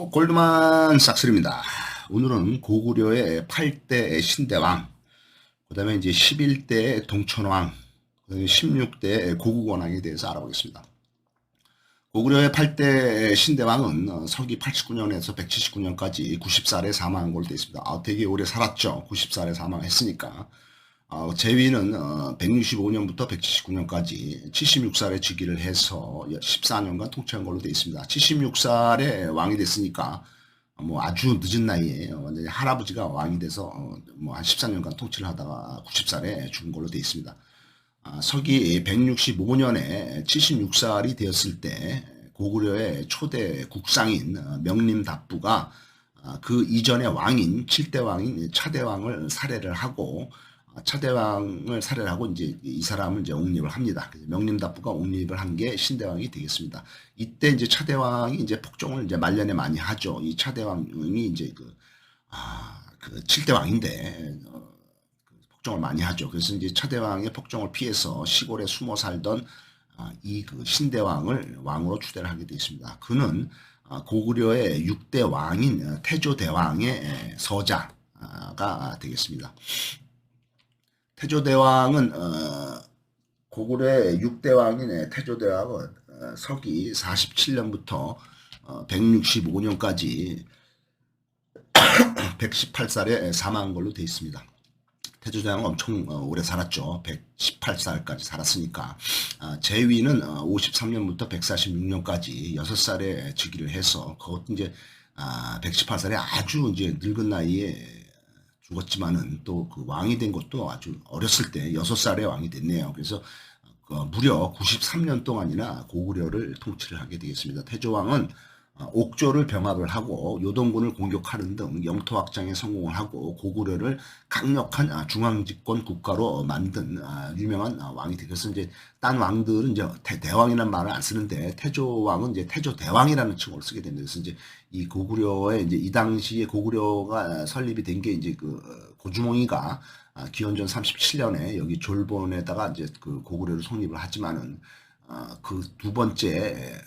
골드만삭스입니다. 오늘은 고구려의 8대 신대왕, 그 다음에 이제 11대 동천왕, 그 다음에 16대 고국원왕에 대해서 알아보겠습니다. 고구려의 8대 신대왕은 서기 89년에서 179년까지 90살에 사망한 걸로 되어 있습니다. 되게 오래 살았죠. 90살에 사망했으니까. 제위는 165년부터 179년까지 76살에 즉위를 해서 14년간 통치한 걸로 되어 있습니다. 76살에 왕이 됐으니까 뭐 아주 늦은 나이에 완전히 할아버지가 왕이 돼서 뭐 한 14년간 통치를 하다가 90살에 죽은 걸로 되어 있습니다. 서기 165년에 76살이 되었을 때 고구려의 초대 국상인 명림답부가 그 이전의 왕인 7대 왕인 차대왕을 살해를 하고 차대왕을 살해를 하고 이제 이 사람을 이제 옹립을 합니다. 명림답부가 옹립을 한 게 신대왕이 되겠습니다. 이때 이제 차대왕이 이제 폭정을 이제 말년에 많이 하죠. 이 차대왕이 이제 그 7대 왕인데 폭정을 많이 하죠. 그래서 이제 차대왕의 폭정을 피해서 시골에 숨어 살던 이 그 신대왕을 왕으로 추대를 하게 되어 있습니다. 그는 고구려의 6대 왕인 태조대왕의 서자가 되겠습니다. 태조대왕은 고구려의 6대 왕인 태조대왕은 서기 47년부터 165년까지 118살에 사망한 걸로 되어 있습니다. 태조대왕은 엄청 오래 살았죠. 118살까지 살았으니까. 제위는 53년부터 146년까지 6살에 즉위를 해서 그것도 이제 118살에 아주 이제 늙은 나이에 죽었지만은 또 그 왕이 된 것도 아주 어렸을 때 6살에 왕이 됐네요. 그래서 무려 93년 동안이나 고구려를 통치를 하게 되겠습니다. 태조왕은 옥조를 병합을 하고 요동군을 공격하는 등 영토 확장에 성공을 하고 고구려를 강력한 중앙집권 국가로 만든 유명한 왕이 되겠습니다. 그래서 이제 딴 왕들은 이제 대왕이라는 말을 안 쓰는데 태조왕은 이제 태조대왕이라는 칭호를 쓰게 됩니다. 그래서 이제 이 고구려의 이제 이 당시에 고구려가 설립이 된 게 이제 그 고주몽이가 기원전 37년에 여기 졸본에다가 이제 그 고구려를 성립을 하지만은 그 두 번째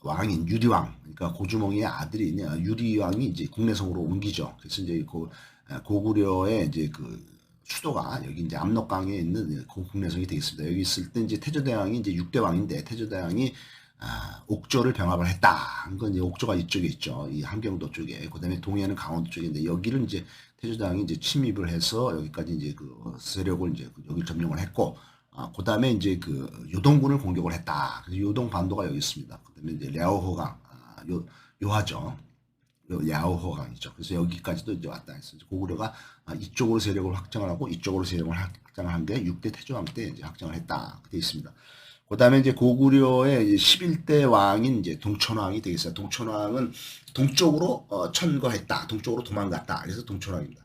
왕인 유리왕, 그러니까 고주몽이의 아들인 유리왕이 이제 국내성으로 옮기죠. 그래서 이제 고구려의 이제 그 수도가 여기 이제 압록강에 있는 국내성이 되겠습니다. 여기 있을 때 이제 태조대왕이 이제 6대 왕인데 태조대왕이 옥조를 병합을 했다. 그건 이제 옥조가 이쪽에 있죠. 이 함경도 쪽에. 그다음에 동해는 강원도 쪽인데 여기를 이제 태조대왕이 이제 침입을 해서 여기까지 이제 그 세력을 이제 여기 점령을 했고. 그 다음에 이제 그 요동군을 공격을 했다. 그래서 요동 반도가 여기 있습니다. 그 다음에 이제 랴오호강, 요하죠. 랴오호강이죠. 그래서 여기까지도 이제 왔다 했어요. 고구려가 이쪽으로 세력을 확장을 하고 이쪽으로 세력을 확장을 한 게 6대 태조왕 때 이제 확장을 했다. 되어 있습니다. 그 다음에 이제 고구려의 11대 왕인 이제 동천왕이 되겠어요. 동천왕은 동쪽으로 천거했다. 동쪽으로 도망갔다. 그래서 동천왕입니다.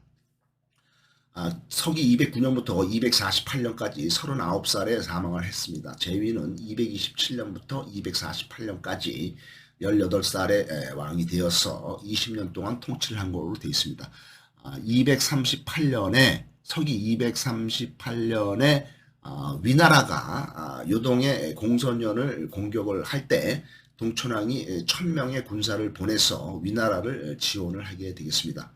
서기 209년부터 248년까지 39살에 사망을 했습니다. 제위는 227년부터 248년까지 18살에 왕이 되어서 20년 동안 통치를 한 걸로 되어 있습니다. 238년에 서기 238년에 위나라가 요동의 공선연을 공격을 할 때 동천왕이 1000명의 군사를 보내서 위나라를 지원을 하게 되겠습니다.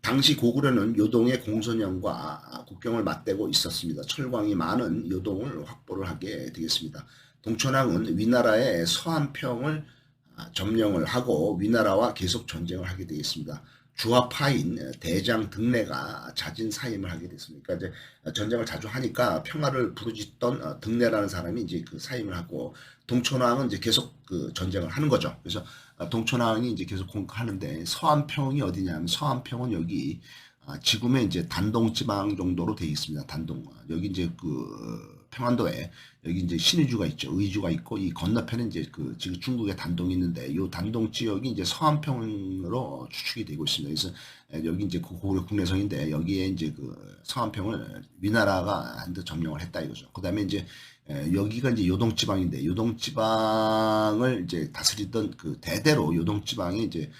당시 고구려는 요동의 공선연과 국경을 맞대고 있었습니다. 철광이 많은 요동을 확보를 하게 되겠습니다. 동천왕은 위나라의 서안평을 점령을 하고 위나라와 계속 전쟁을 하게 되겠습니다. 주화파인 대장 등내가 자진 사임을 하게 됐습니다. 그러니까 이제 전쟁을 자주 하니까 평화를 부르짖던 등내라는 사람이 이제 그 사임을 하고 동천왕은 이제 계속 그 전쟁을 하는 거죠. 그래서 동천왕이 이제 계속 공격하는데 서안평이 어디냐면 서안평은 여기 지금의 이제 단동 지방 정도로 되어 있습니다. 단동 여기 이제 그 평안도에 여기 이제 신의주가 있죠. 의주가 있고 이 건너편에 이제 그 지금 중국의 단동이 있는데 이 단동 지역이 이제 서안평으로 추측이 되고 있습니다. 그래서 여기 이제 고구려 국내성인데 여기에 이제 그 서안평을 위나라가 한데 점령을 했다 이거죠. 그다음에 이제 여기가 이제 요동지방인데 요동지방을 이제 다스리던 그 대대로 요동지방이 이제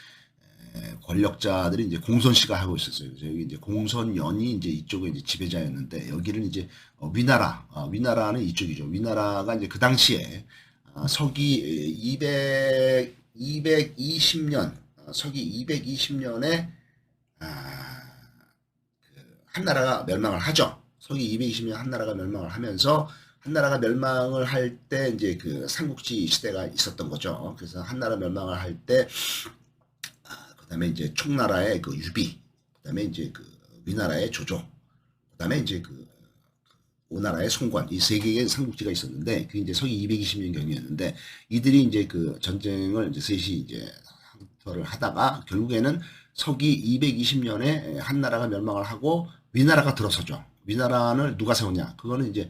권력자들이 이제 공손씨가 하고 있었어요. 그래서 여기 이제 공손연이 이제 이쪽에 이제 지배자였는데 여기는 이제 위나라는 이쪽이죠. 위나라가 이제 그 당시에 서기 220년 서기 220년에 한나라가 멸망을 하죠. 서기 220년 한나라가 멸망을 하면서 한나라가 멸망을 할 때 이제 그 삼국지 시대가 있었던 거죠. 그래서 한나라 멸망을 할 때 그다음에 이제 총나라의 그 유비, 그다음에 이제 그 위나라의 조조, 그다음에 이제 그 오나라의 송관 이 세 개의 삼국지가 있었는데 그게 이제 서기 220년 경이었는데 이들이 이제 그 전쟁을 이제 셋이 이제 항토를 하다가 결국에는 서기 220년에 한나라가 멸망을 하고 위나라가 들어서죠. 위나라를 누가 세웠냐? 그거는 이제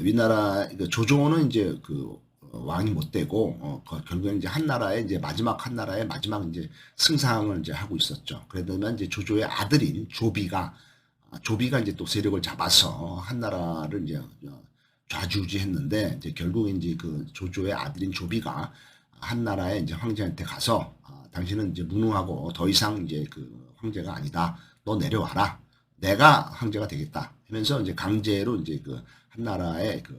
위나라 조조는 이제 그 왕이 못 되고 결국에는 이제 한나라의 이제 마지막 한나라의 마지막 이제 승상을 이제 하고 있었죠. 그러면 이제 조조의 아들인 조비가 이제 또 세력을 잡아서 한나라를 이제 좌지우지했는데 이제 결국 이제 그 조조의 아들인 조비가 한나라의 이제 황제한테 가서 당신은 이제 무능하고 더 이상 이제 그 황제가 아니다. 너 내려와라. 내가 황제가 되겠다. 하면서 이제 강제로 이제 그 한나라의 그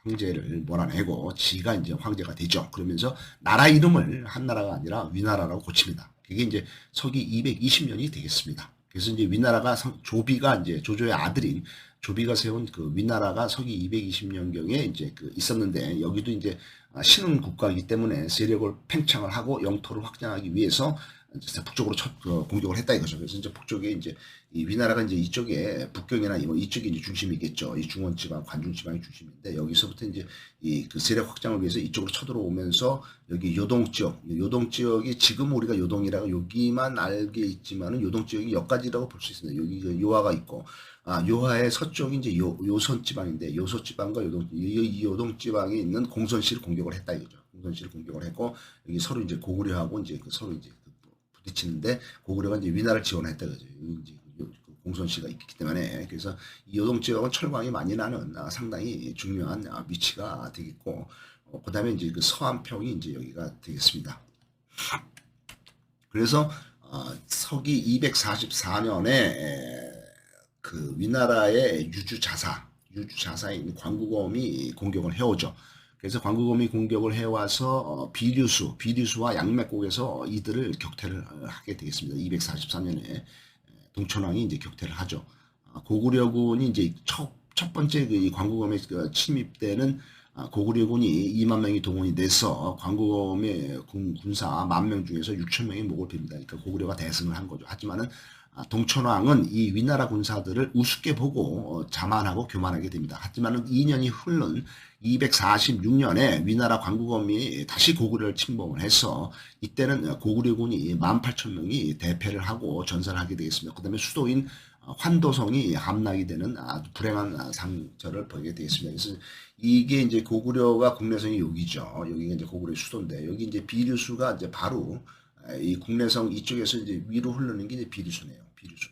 황제를 몰아내고 지가 이제 황제가 되죠. 그러면서 나라 이름을 한나라가 아니라 위나라라고 고칩니다. 그게 이제 서기 220년이 되겠습니다. 그래서 이제 위나라가 조비가 이제 조조의 아들인 조비가 세운 그 위나라가 서기 220년경에 이제 그 있었는데 여기도 이제 신흥 국가이기 때문에 세력을 팽창을 하고 영토를 확장하기 위해서 북쪽으로 공격을 했다 이거죠. 그래서 이제 북쪽에 이제 이 위나라가 이제 이쪽에 북경이나 뭐 이쪽이 이제 중심이겠죠. 이 중원지방, 관중지방이 중심인데 여기서부터 이제 이 그 세력 확장을 위해서 이쪽으로 쳐들어오면서 여기 요동 지역이 지금 우리가 요동이라고 여기만 알게 있지만은 요동 지역이 여기까지라고 볼 수 있습니다. 여기 요하가 있고 요하의 서쪽이 이제 요선 지방인데 요소 지방과 이 요동 지방에 있는 공선시를 공격을 했다 이거죠. 공선시를 공격을 했고 여기 서로 이제 고구려하고 이제 서로 이제 부딪히는데 고구려가 이제 위나라를 지원했다 그죠. 이제 공선시가 있기 때문에 그래서 이 요동 지역은 철광이 많이 나는 상당히 중요한 위치가 되겠고 그다음에 이제 그 서안평이 이제 여기가 되겠습니다. 그래서 서기 244년에 그 위나라의 유주자사에 있는 광구검이 공격을 해오죠. 그래서 광구검이 공격을 해와서 비류수와 양맥곡에서 이들을 격퇴를 하게 되겠습니다. 244년에 동천왕이 이제 격퇴를 하죠. 고구려군이 이제 첫 번째 그 광구검의 침입 때는 고구려군이 2만 명이 동원이 돼서 광구검의 군사 10,000명 중에서 6,000명이 목을 빕니다. 그러니까 고구려가 대승을 한 거죠. 하지만은 동천왕은 이 위나라 군사들을 우습게 보고 자만하고 교만하게 됩니다. 하지만은 2년이 흐른 246년에 위나라 광구검이 다시 고구려를 침범을 해서 이때는 고구려군이 18,000명이 대패를 하고 전사를 하게 되겠습니다. 그 다음에 수도인 환도성이 함락이 되는 아주 불행한 상처를 보이게 되겠습니다. 그래서 이게 이제 고구려가 국내성이 여기죠. 여기가 이제 고구려의 수도인데 여기 이제 비류수가 이제 바로 이 국내성 이쪽에서 이제 위로 흐르는 게 이제 비류수네요.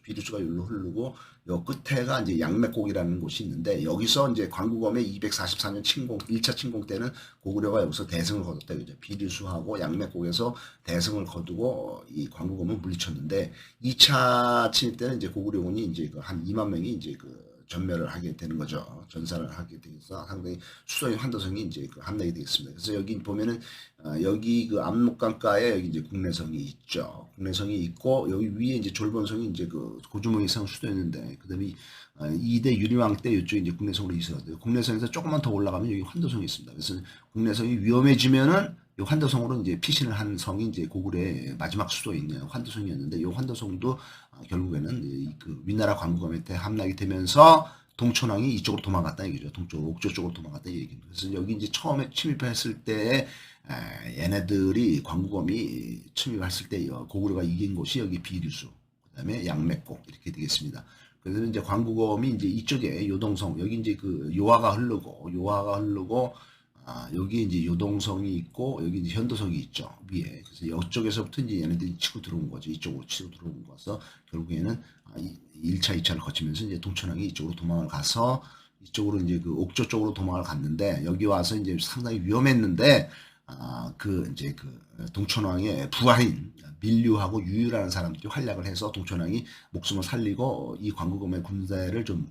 비류수가 여기로 흐르고 요 끝에가 이제 양맥곡이라는 곳이 있는데 여기서 이제 광구검의 244년 1차 침공 때는 고구려가 여기서 대승을 거뒀다 그죠. 비류수하고 양맥곡에서 대승을 거두고 이 광구검을 물리쳤는데 2차 침입 때는 이제 고구려군이 이제 한 2만 명이 이제 전멸을 하게 되는 거죠. 전사를 하게 돼서 상당히 수도인 환도성이 이제 함락이 되겠습니다. 그래서 여기 보면은 여기 그 압록강가에 여기 이제 국내성이 있죠. 국내성이 있고 여기 위에 이제 졸본성이 이제 그 고주머니성 수도였는데 그다음에 2대 유리왕 때 이쪽에 이제 국내성으로 있어요. 국내성에서 조금만 더 올라가면 여기 환도성이 있습니다. 그래서 국내성이 위험해지면은 이 환도성으로 이제 피신을 한 성이 이제 고구려의 마지막 수도인 환도성이었는데 이 환도성도 결국에는 그 위나라 광구검한테 함락이 되면서 동천왕이 이쪽으로 도망갔다 얘기죠. 동쪽으로 옥조 쪽으로 도망갔다 얘기입니다. 그래서 여기 이제 처음에 침입했을 때 얘네들이 광구검이 침입했을 때 고구려가 이긴 곳이 여기 비류수, 그다음에 양맥곡 이렇게 되겠습니다. 그래서 이제 광구검이 이제 이쪽에 요동성 여기 이제 그 요하가 흐르고 여기 이제 요동성이 있고 여기 이제 현도성이 있죠 위에. 그래서 이쪽에서부터 이제 얘네들이 치고 들어온 거죠. 이쪽으로 치고 들어온 거서 결국에는 1차, 2차를 거치면서 이제 동천왕이 이쪽으로 도망을 가서 이쪽으로 이제 그 옥조 쪽으로 도망을 갔는데 여기 와서 이제 상당히 위험했는데 이제 그 동천왕의 부하인 밀류하고 유유라는 사람들이 활약을 해서 동천왕이 목숨을 살리고 이 광구검의 군대를 좀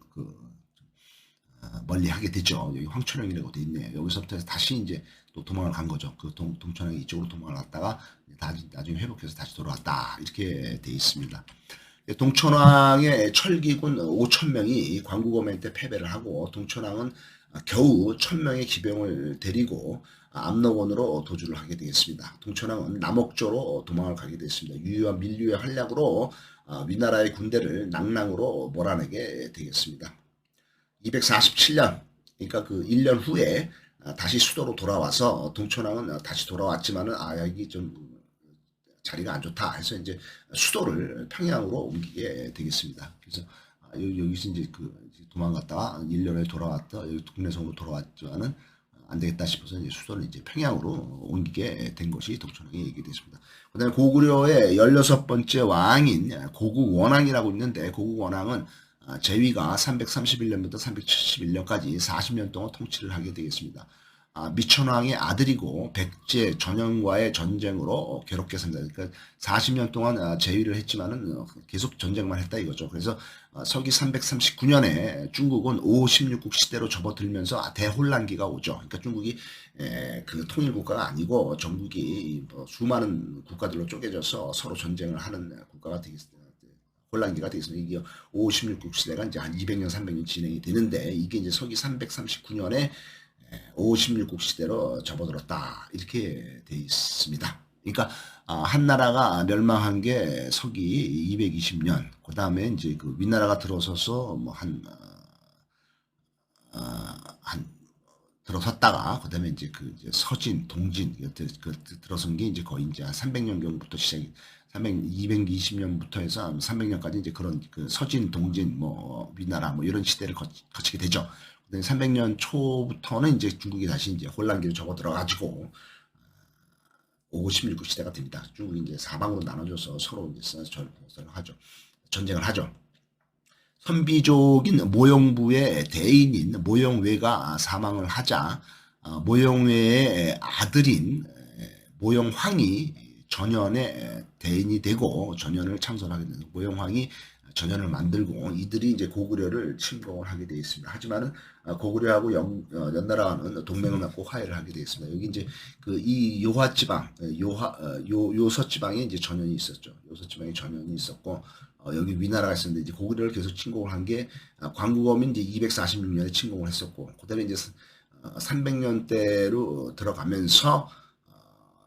멀리하게 되죠. 여기 황천영이라고 돼 있네요. 여기서부터 다시 이제 또 도망을 간 거죠. 그 동천영 이쪽으로 도망을 갔다가 나중에 회복해서 다시 돌아왔다 이렇게 돼 있습니다. 동천왕의 철기군 5천 명이 광구검행 때 패배를 하고 동천왕은 겨우 1,000명의 기병을 데리고 압록원으로 도주를 하게 되겠습니다. 동천왕은 남옥조로 도망을 가게 됐습니다. 유유와 밀류의 활약으로 위나라의 군대를 낭랑으로 몰아내게 되겠습니다. 247년, 그러니까 그 1년 후에 다시 수도로 돌아와서 동천왕은 다시 돌아왔지만은 여기 좀 자리가 안 좋다 해서 이제 수도를 평양으로 옮기게 되겠습니다. 그래서 여기서 이제 도망갔다가 1년에 돌아왔다 여기 국내성으로 돌아왔지만은 안 되겠다 싶어서 이제 수도를 이제 평양으로 옮기게 된 것이 동천왕의 얘기됐습니다. 그다음에 고구려의 16번째 왕인 고국원왕이라고 있는데 고국원왕은 제위가 331년부터 371년까지 40년 동안 통치를 하게 되겠습니다. 미천왕의 아들이고 백제 전형과의 전쟁으로 괴롭게 삽니다. 그러니까 40년 동안 제위를 했지만은 계속 전쟁만 했다 이거죠. 그래서 서기 339년에 중국은 516국 시대로 접어들면서 대혼란기가 오죠. 그러니까 중국이 그 통일 국가가 아니고 전국이 수많은 국가들로 쪼개져서 서로 전쟁을 하는 국가가 되겠습니다. 혼란기가 되겠습니다. 이게 516국 시대가 이제 한 200년, 300년 진행이 되는데 이게 이제 서기 339년에 56국 시대로 접어들었다 이렇게 돼 있습니다. 그러니까 한 나라가 멸망한 게 서기 220년, 그 다음에 이제 그 윗나라가 들어서서 뭐한 들어섰다가 그다음에 이제 이제 서진, 동진 들어선 게 이제 거의 이제 한 300년 경부터 시작이 220년부터 해서 300년까지 이제 그런 서진, 동진, 뭐 윗나라 뭐 이런 시대를 거치게 되죠. 300년 초부터는 이제 중국이 다시 이제 혼란기를 접어들어가지고 516국 시대가 됩니다. 중국이 이제 사방으로 나눠져서 서로 이제 전쟁을 하죠. 선비족인 모용부의 대인인 모용외가 사망을 하자 모용외의 아들인 모용황이 전현의 대인이 되고 전현을 창설하게 됩니다. 모용황이 전현을 만들고 이들이 이제 고구려를 침공을 하게 되어 있습니다. 하지만은 고구려하고 연나라와는 동맹을 맺고 화해를 하게 되어 있습니다. 여기 이제 이 요하 지방, 요서 지방에 이제 전현이 있었죠. 요서 지방에 전현이 있었고 여기 위나라가 있었는데 이제 고구려를 계속 침공을 한 게 광구검이 이제 246년에 침공을 했었고 그다음에 이제 300년대로 들어가면서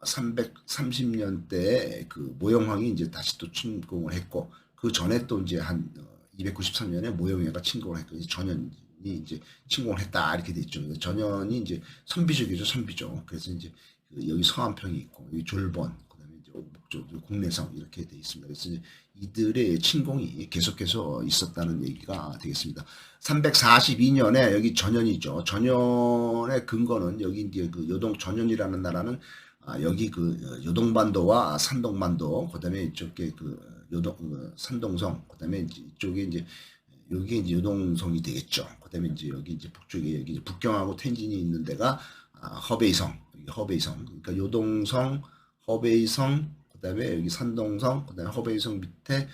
330년대에 그 모용황이 이제 다시 또 침공을 했고 그 전에 또 이제 한 293년에 모용외가 침공을 했고 전현이 이제 침공을 했다 이렇게 돼 있죠. 전현이 이제 선비족이죠, 선비족. 그래서 이제 여기 성안평이 있고 여기 졸본, 그다음에 이제 옥목조, 국내성 이렇게 돼 있습니다. 그래서 이제 이들의 침공이 계속해서 있었다는 얘기가 되겠습니다. 342년에 여기 전현이죠. 전현의 근거는 여기 이제 전현이라는 나라는 여기 요동반도와 산동반도, 그다음에 이쪽에 산동성, 그다음에 이쪽에 이제 여기 이제 요동성이 되겠죠. 그다음에 이제 여기 이제 북쪽에 여기 이제 북경하고 텐진이 있는 데가 허베이성, 허베이성. 그러니까 요동성, 허베이성, 그다음에 여기 산동성, 그다음에 허베이성 밑에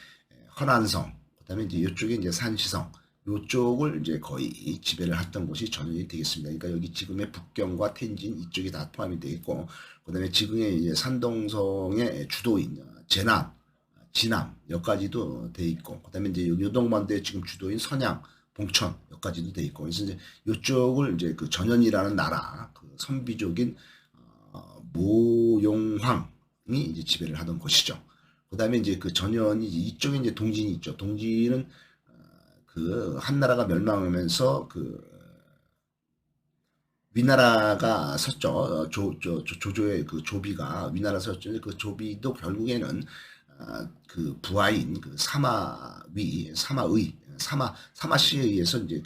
허난성, 그다음에 이제 이쪽에 이제 산시성. 요쪽을 이제 거의 지배를 했던 곳이 전현이 되겠습니다. 그러니까 여기 지금의 북경과 텐진 이쪽이 다 포함이 되어 있고, 그다음에 지금의 이제 산동성의 주도인 제남, 진암 여기까지도 돼 있고, 그다음에 이제 요동반도의 지금 주도인 선양, 봉천 여기까지도 돼 있고, 그래서 이제 이쪽을 이제 전현이라는 나라 선비족인 모용황이 이제 지배를 하던 것이죠. 그다음에 이제 전현이 이쪽에 이제 동진이 있죠. 동진은 한나라가 멸망하면서 위나라가 섰죠. 조조의 조비가 위나라 섰죠. 그 조비도 결국에는 부하인 사마씨에 의해서 이제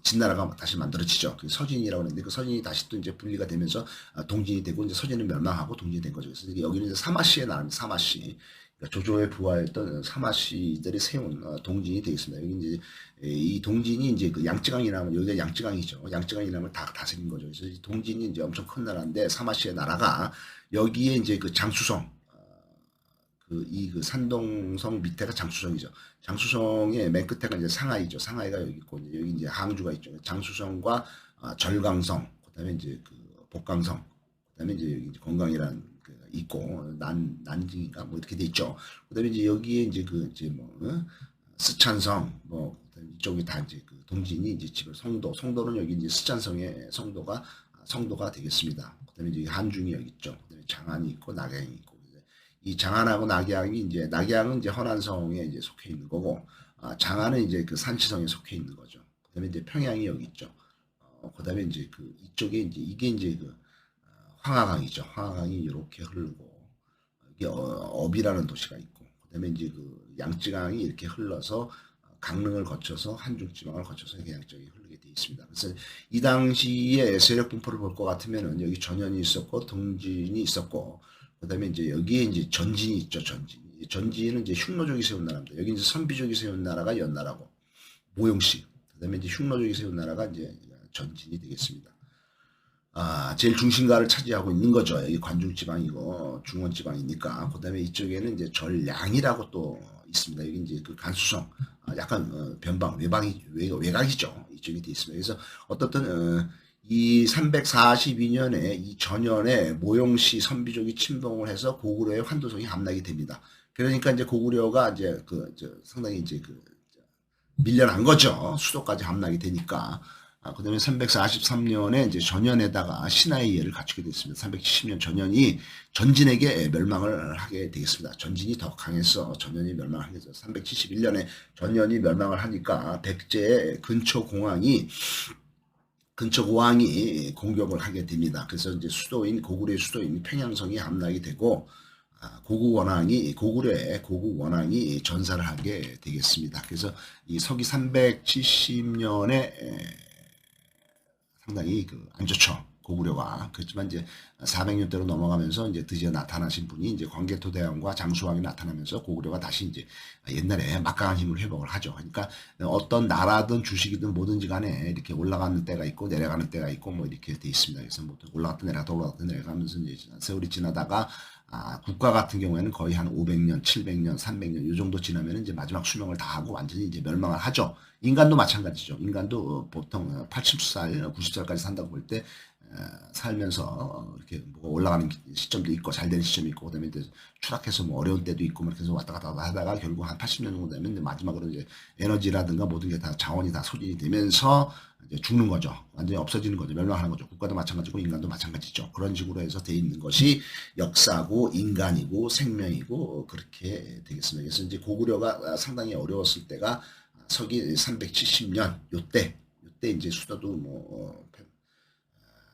진나라가 다시 만들어지죠. 서진이라고 하는데 그 서진이 다시 또 이제 분리가 되면서 동진이 되고 이제 서진은 멸망하고 동진이 된 거죠. 그래서 여기는 이제 사마씨의 나라입니다. 사마씨. 그러니까 조조의 부하였던 사마씨들이 세운 동진이 되겠습니다. 여기 이제 이 동진이 이제 양쯔강이라면 여기가 양쯔강이죠. 양쯔강이라면 다 다스린 거죠. 그래서 이 동진이 이제 엄청 큰 나라인데 사마씨의 나라가 여기에 이제 장수성 그 산동성 밑에가 장수성이죠. 장수성의 맨 끝에가 이제 상하이죠. 상하이가 여기 있고, 여기 이제 항주가 있죠. 장수성과 절강성, 그다음에 이제 그 복강성, 그다음에 이제 여기 이제 건강이라는 그 있고, 난징인가 뭐 이렇게 돼 있죠. 그다음에 이제 여기에 이제 그 이제 뭐 스촨성, 뭐 그다음에 이쪽이 다 이제 그 동진이 이제 지금 성도는 여기 이제 스촨성의 성도가 되겠습니다. 그다음에 이제 한중이 여기 있죠. 그다음에 장안이 있고 낙양이 있고. 이 장안하고 낙양은 이제 허난성에 이제 속해 있는 거고, 장안은 이제 그 산치성에 속해 있는 거죠. 그다음에 이제 평양이 여기 있죠. 그다음에 이제 그 이쪽에 이제 이게 이제 그 황하강이죠. 황하강이 이렇게 흐르고, 이게 업이라는 도시가 있고, 그다음에 이제 그 양쯔강이 이렇게 흘러서 강릉을 거쳐서 한중지방을 거쳐서 양쪽에 흐르게 돼 있습니다. 그래서 이 당시에 세력 분포를 볼 것 같으면은 여기 전현이 있었고 동진이 있었고, 그다음에 이제 여기에 이제 전진이 있죠. 전진은 이제 흉노족이 세운 나라입니다. 여기 이제 선비족이 세운 나라가 연나라고 모용씨. 그다음에 이제 흉노족이 세운 나라가 이제 전진이 되겠습니다. 제일 중심가를 차지하고 있는 거죠. 여기 관중지방이고 중원지방이니까. 그다음에 이쪽에는 이제 전량이라고 또 있습니다. 여기 이제 그 간수성, 약간 변방 외곽이죠. 이쪽이 돼 있습니다. 그래서 어떻든 이 342년에 이 전년에 모용시 선비족이 침공을 해서 고구려의 환도성이 함락이 됩니다. 그러니까 이제 고구려가 이제 상당히 이제 밀려난 거죠. 수도까지 함락이 되니까. 그다음에 343년에 이제 전현에다가 신하의 예를 갖추게 됐습니다. 370년 전현이 전진에게 멸망을 하게 되겠습니다. 전진이 더 강해서 전현이 멸망을 하게 돼서 371년에 전현이 멸망을 하니까 백제의 근처 공황이 공격을 하게 됩니다. 그래서 이제 고구려의 수도인 평양성이 함락이 되고, 고구려의 고국 원왕이 전사를 하게 되겠습니다. 그래서 이 서기 370년에 상당히 안 좋죠. 고구려가. 그렇지만 이제 400년대로 넘어가면서 이제 드디어 나타나신 분이 이제 광개토대왕과 장수왕이 나타나면서 고구려가 다시 이제 옛날에 막강한 힘을 회복을 하죠. 그러니까 어떤 나라든 주식이든 뭐든지 간에 이렇게 올라가는 때가 있고 내려가는 때가 있고 뭐 이렇게 돼 있습니다. 그래서 뭐 올라갔다 내려가면서 이제 세월이 지나다가 국가 같은 경우에는 거의 한 500년, 700년, 300년 이 정도 지나면 이제 마지막 수명을 다하고 완전히 이제 멸망을 하죠. 인간도 마찬가지죠. 인간도 보통 80살, 90살까지 산다고 볼 때 살면서 이렇게 뭐가 올라가는 시점도 있고 잘 되는 시점이 있고, 그다음에 이제 추락해서 뭐 어려운 때도 있고 뭐 이렇게 해서 왔다 갔다 하다가 결국 한 80년 정도 되면 이제 마지막으로 이제 에너지라든가 모든 게 다 자원이 다 소진이 되면서 이제 죽는 거죠. 완전히 없어지는 거죠. 멸망하는 거죠. 국가도 마찬가지고 인간도 마찬가지죠. 그런 식으로 해서 돼 있는 것이 역사고 인간이고 생명이고 그렇게 되겠습니다. 그래서 이제 고구려가 상당히 어려웠을 때가 서기 370년 요때 이제 수도도 뭐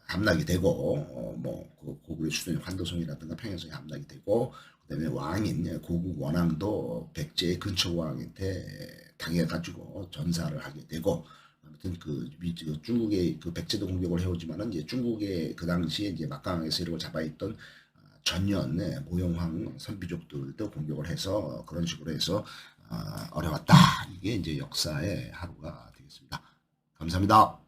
함락이 되고, 고구려 수도인 환도성이라든가 평양성이 함락이 되고, 그다음에 왕인 고국 원왕도 백제의 근처 왕한테 당해가지고 전사를 하게 되고, 아무튼 중국의 백제도 공격을 해오지만은 이제 중국의 그 당시에 이제 막강하게 세력을 잡아있던 전년의 모용황 선비족들도 공격을 해서 그런 식으로 해서 어려웠다. 이게 이제 역사의 하루가 되겠습니다. 감사합니다.